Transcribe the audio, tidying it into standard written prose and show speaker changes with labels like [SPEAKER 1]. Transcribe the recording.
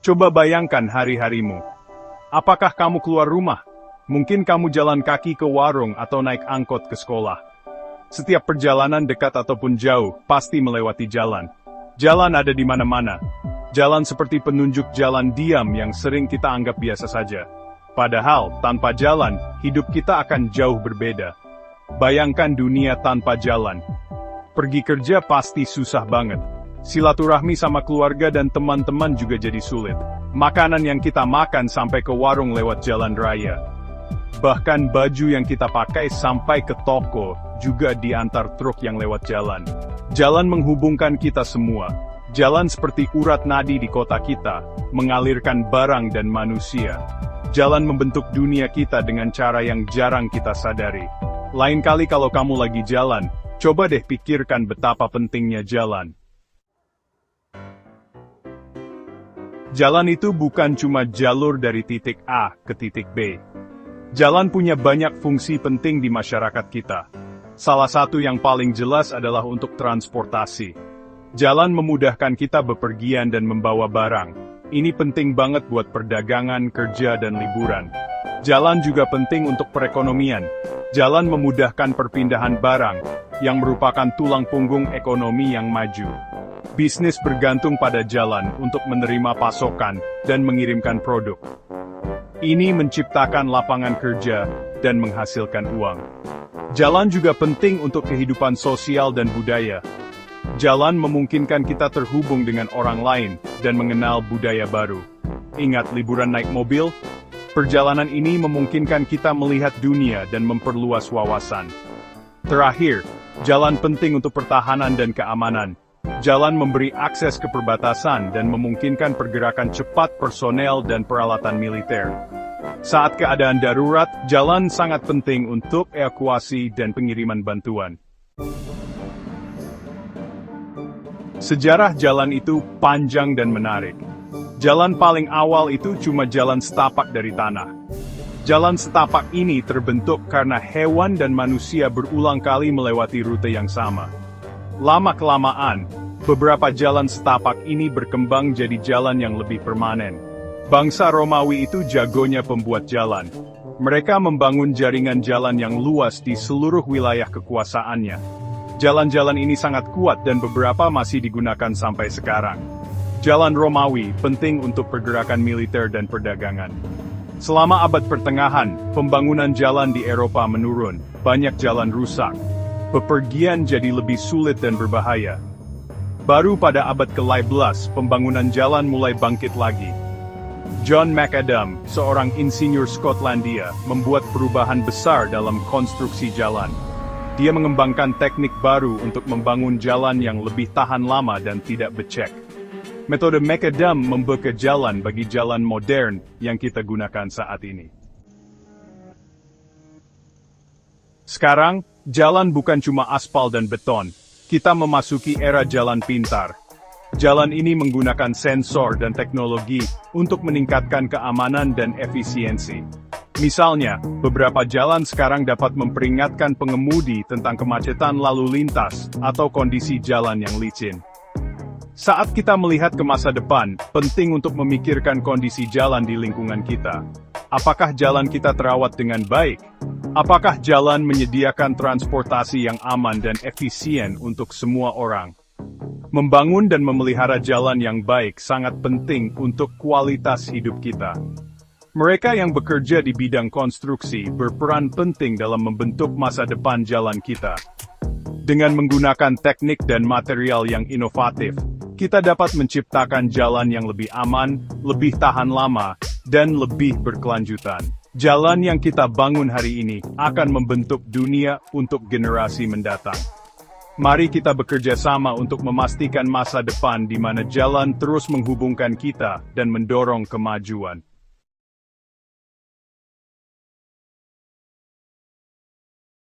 [SPEAKER 1] Coba bayangkan hari-harimu. Apakah kamu keluar rumah? Mungkin kamu jalan kaki ke warung atau naik angkot ke sekolah. Setiap perjalanan dekat ataupun jauh, pasti melewati jalan. Jalan ada di mana-mana. Jalan seperti penunjuk jalan diam yang sering kita anggap biasa saja. Padahal, tanpa jalan, hidup kita akan jauh berbeda. Bayangkan dunia tanpa jalan. Pergi kerja pasti susah banget. Silaturahmi sama keluarga dan teman-teman juga jadi sulit. Makanan yang kita makan sampai ke warung lewat jalan raya. Bahkan baju yang kita pakai sampai ke toko, juga diantar truk yang lewat jalan. Jalan menghubungkan kita semua. Jalan seperti urat nadi di kota kita, mengalirkan barang dan manusia. Jalan membentuk dunia kita dengan cara yang jarang kita sadari. Lain kali kalau kamu lagi jalan, coba deh pikirkan betapa pentingnya jalan. Jalan itu bukan cuma jalur dari titik A ke titik B. Jalan punya banyak fungsi penting di masyarakat kita. Salah satu yang paling jelas adalah untuk transportasi. Jalan memudahkan kita bepergian dan membawa barang. Ini penting banget buat perdagangan, kerja, dan liburan. Jalan juga penting untuk perekonomian. Jalan memudahkan perpindahan barang, yang merupakan tulang punggung ekonomi yang maju. Bisnis bergantung pada jalan untuk menerima pasokan dan mengirimkan produk. Ini menciptakan lapangan kerja dan menghasilkan uang. Jalan juga penting untuk kehidupan sosial dan budaya. Jalan memungkinkan kita terhubung dengan orang lain dan mengenal budaya baru. Ingat liburan naik mobil? Perjalanan ini memungkinkan kita melihat dunia dan memperluas wawasan. Terakhir, jalan penting untuk pertahanan dan keamanan. Jalan memberi akses ke perbatasan dan memungkinkan pergerakan cepat personel dan peralatan militer. Saat keadaan darurat, jalan sangat penting untuk evakuasi dan pengiriman bantuan. Sejarah jalan itu panjang dan menarik. Jalan paling awal itu cuma jalan setapak dari tanah. Jalan setapak ini terbentuk karena hewan dan manusia berulang kali melewati rute yang sama. Lama-kelamaan, beberapa jalan setapak ini berkembang jadi jalan yang lebih permanen. Bangsa Romawi itu jagonya pembuat jalan. Mereka membangun jaringan jalan yang luas di seluruh wilayah kekuasaannya. Jalan-jalan ini sangat kuat dan beberapa masih digunakan sampai sekarang. Jalan Romawi penting untuk pergerakan militer dan perdagangan. Selama abad pertengahan, pembangunan jalan di Eropa menurun, banyak jalan rusak. Bepergian jadi lebih sulit dan berbahaya. Baru pada abad ke-15, pembangunan jalan mulai bangkit lagi. John Macadam, seorang insinyur Skotlandia, membuat perubahan besar dalam konstruksi jalan. Dia mengembangkan teknik baru untuk membangun jalan yang lebih tahan lama dan tidak becek. Metode Macadam membuka jalan bagi jalan modern yang kita gunakan saat ini. Sekarang, jalan bukan cuma aspal dan beton. Kita memasuki era jalan pintar. Jalan ini menggunakan sensor dan teknologi untuk meningkatkan keamanan dan efisiensi. Misalnya, beberapa jalan sekarang dapat memperingatkan pengemudi tentang kemacetan lalu lintas atau kondisi jalan yang licin. Saat kita melihat ke masa depan, penting untuk memikirkan kondisi jalan di lingkungan kita. Apakah jalan kita terawat dengan baik? Apakah jalan menyediakan transportasi yang aman dan efisien untuk semua orang? Membangun dan memelihara jalan yang baik sangat penting untuk kualitas hidup kita. Mereka yang bekerja di bidang konstruksi berperan penting dalam membentuk masa depan jalan kita. Dengan menggunakan teknik dan material yang inovatif, kita dapat menciptakan jalan yang lebih aman, lebih tahan lama, dan lebih berkelanjutan. Jalan yang kita bangun hari ini akan membentuk dunia untuk generasi mendatang. Mari kita bekerja sama untuk memastikan masa depan di mana jalan terus menghubungkan kita dan mendorong kemajuan.